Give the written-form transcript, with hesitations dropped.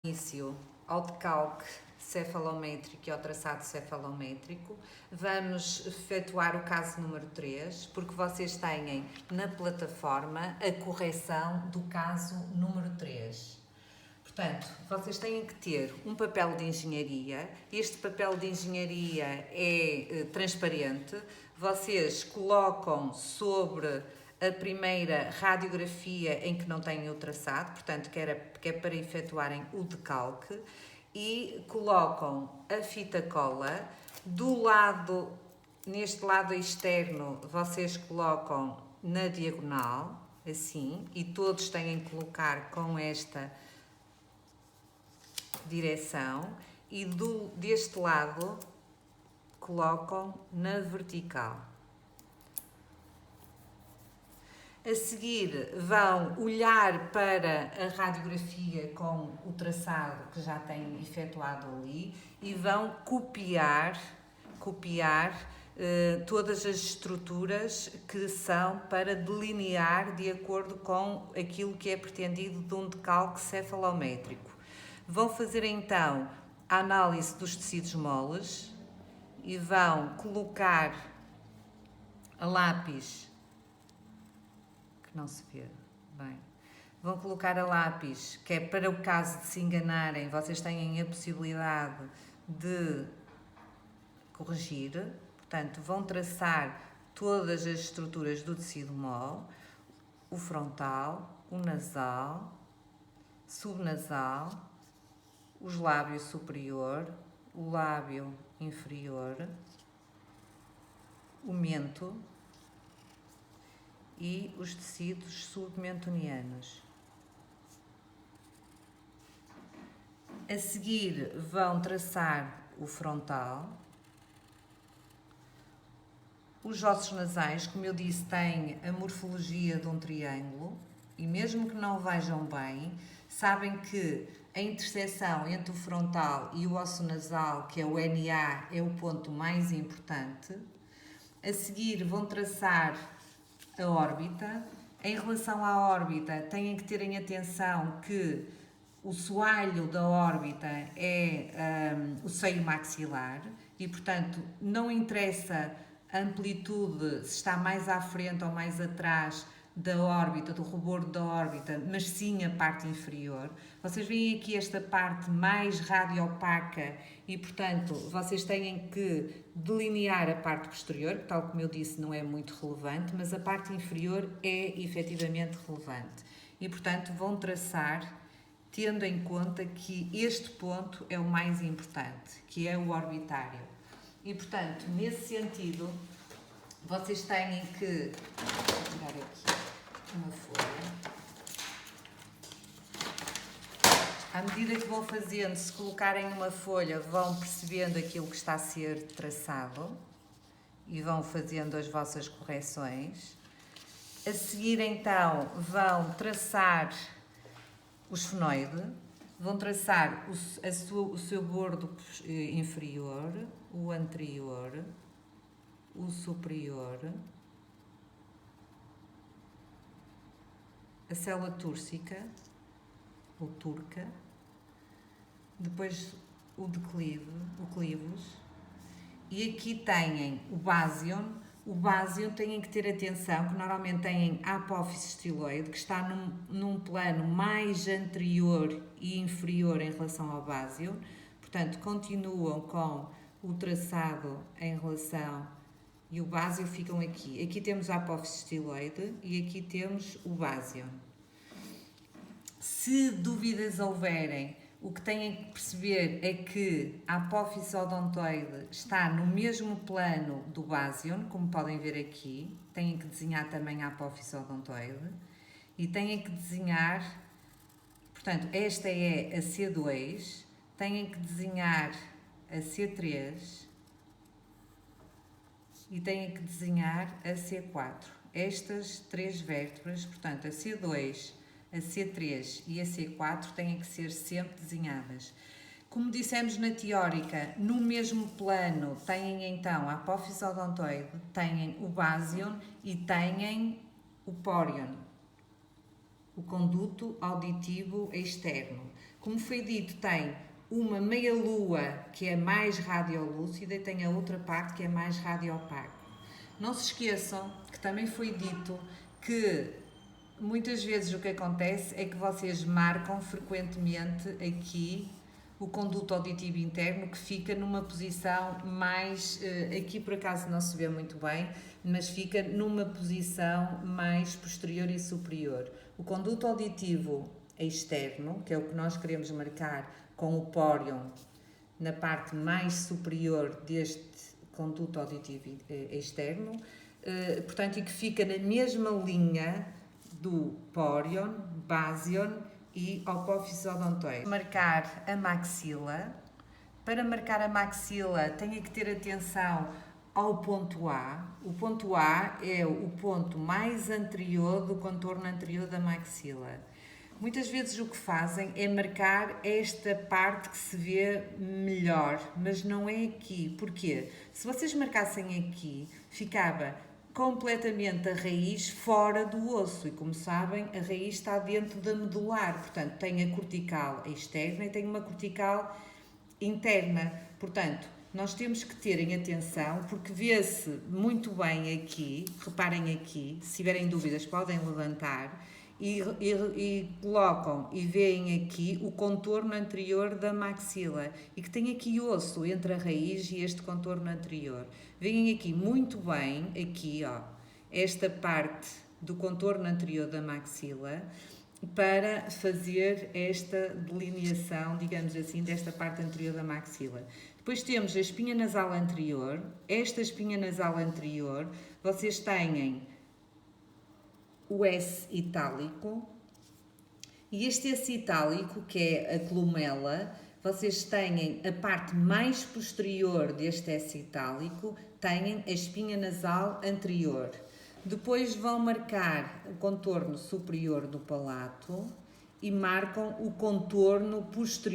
Início ao decalque cefalométrico e ao traçado cefalométrico. Vamos efetuar o caso número 3, porque vocês têm na plataforma a correção do caso número 3. Portanto, vocês têm que ter um papel de engenharia. Este papel de engenharia é transparente. Vocês colocam sobre a primeira radiografia em que não têm o traçado, portanto, que é para efetuarem o decalque, e colocam a fita cola. Do lado, neste lado externo, vocês colocam na diagonal, assim, e todos têm que colocar com esta direção, e deste lado colocam na vertical. A seguir vão olhar para a radiografia com o traçado que já têm efetuado ali e vão copiar todas as estruturas que são para delinear de acordo com aquilo que é pretendido de um decalque cefalométrico. Vão fazer então a análise dos tecidos moles e vão colocar a lápis, que não se vê bem, vão colocar a lápis, que é para o caso de se enganarem, vocês têm a possibilidade de corrigir. Portanto, vão traçar todas as estruturas do tecido mole, o frontal, o nasal, subnasal, os lábios superior, o lábio inferior, o mento e os tecidos submentonianos. A seguir vão traçar o frontal. Os ossos nasais, como eu disse, têm a morfologia de um triângulo e mesmo que não vejam bem, sabem que a interseção entre o frontal e o osso nasal, que é o NA, é o ponto mais importante. A seguir vão traçar a órbita. Em relação à órbita, têm que terem atenção que o soalho da órbita é o seio maxilar e, portanto, não interessa a amplitude, se está mais à frente ou mais atrás da órbita, do rebordo da órbita, mas sim a parte inferior. Vocês veem aqui esta parte mais radiopaca e, portanto, vocês têm que delinear a parte posterior, que, tal como eu disse, não é muito relevante, mas a parte inferior é efetivamente relevante. E, portanto, vão traçar tendo em conta que este ponto é o mais importante, que é o orbitário. E, portanto, nesse sentido, vocês têm que... Vou tirar aqui uma folha. À medida que vão fazendo, se colocarem uma folha, vão percebendo aquilo que está a ser traçado e vão fazendo as vossas correções. A seguir, então, vão traçar o esfenoide, vão traçar o seu bordo inferior, o anterior, o superior, a célula túrcica, ou turca, depois o declive, o clivus, e aqui têm o básion. O básion têm que ter atenção que normalmente têm a apófise estiloide, que está num plano mais anterior e inferior em relação ao básion. Portanto, continuam com o traçado em relação, e o básion ficam aqui. Aqui temos a apófise estiloide e aqui temos o básion. Se dúvidas houverem, o que têm que perceber é que a apófise odontoide está no mesmo plano do básion, como podem ver aqui. Têm que desenhar também a apófise odontoide e têm que desenhar, portanto, esta é a C2, têm que desenhar a C3 e têm que desenhar a C4. Estas três vértebras, portanto, a C2, a C3 e a C4 têm que ser sempre desenhadas. Como dissemos na teórica, no mesmo plano têm então a apófise odontoide, têm o básion e têm o pórion, o conduto auditivo externo. Como foi dito, tem uma meia-lua que é mais radiolúcida e tem a outra parte que é mais radiopaco. Não se esqueçam que também foi dito que muitas vezes o que acontece é que vocês marcam frequentemente aqui o conduto auditivo interno, que fica numa posição mais, aqui por acaso não se vê muito bem, mas fica numa posição mais posterior e superior. O conduto auditivo externo, que é o que nós queremos marcar com o pórion na parte mais superior deste conduto auditivo externo, portanto, e que fica na mesma linha do pórion, basion e apófise-odontoide. Marcar a maxila. Para marcar a maxila, tenha que ter atenção ao ponto A. O ponto A é o ponto mais anterior do contorno anterior da maxila. Muitas vezes o que fazem é marcar esta parte que se vê melhor, mas não é aqui. Porquê? Se vocês marcassem aqui, ficava completamente a raiz fora do osso e, como sabem, a raiz está dentro da medular, portanto tem a cortical externa e tem uma cortical interna, portanto nós temos que terem atenção porque vê-se muito bem aqui, reparem aqui, se tiverem dúvidas podem levantar e colocam e veem aqui o contorno anterior da maxila e que tem aqui osso entre a raiz e este contorno anterior. Veem aqui muito bem, aqui ó, esta parte do contorno anterior da maxila para fazer esta delineação, digamos assim, desta parte anterior da maxila. Depois temos a espinha nasal anterior. Esta espinha nasal anterior, vocês têm o S itálico e este S itálico, que é a columela, vocês têm a parte mais posterior deste S itálico, têm a espinha nasal anterior. Depois vão marcar o contorno superior do palato e marcam o contorno posterior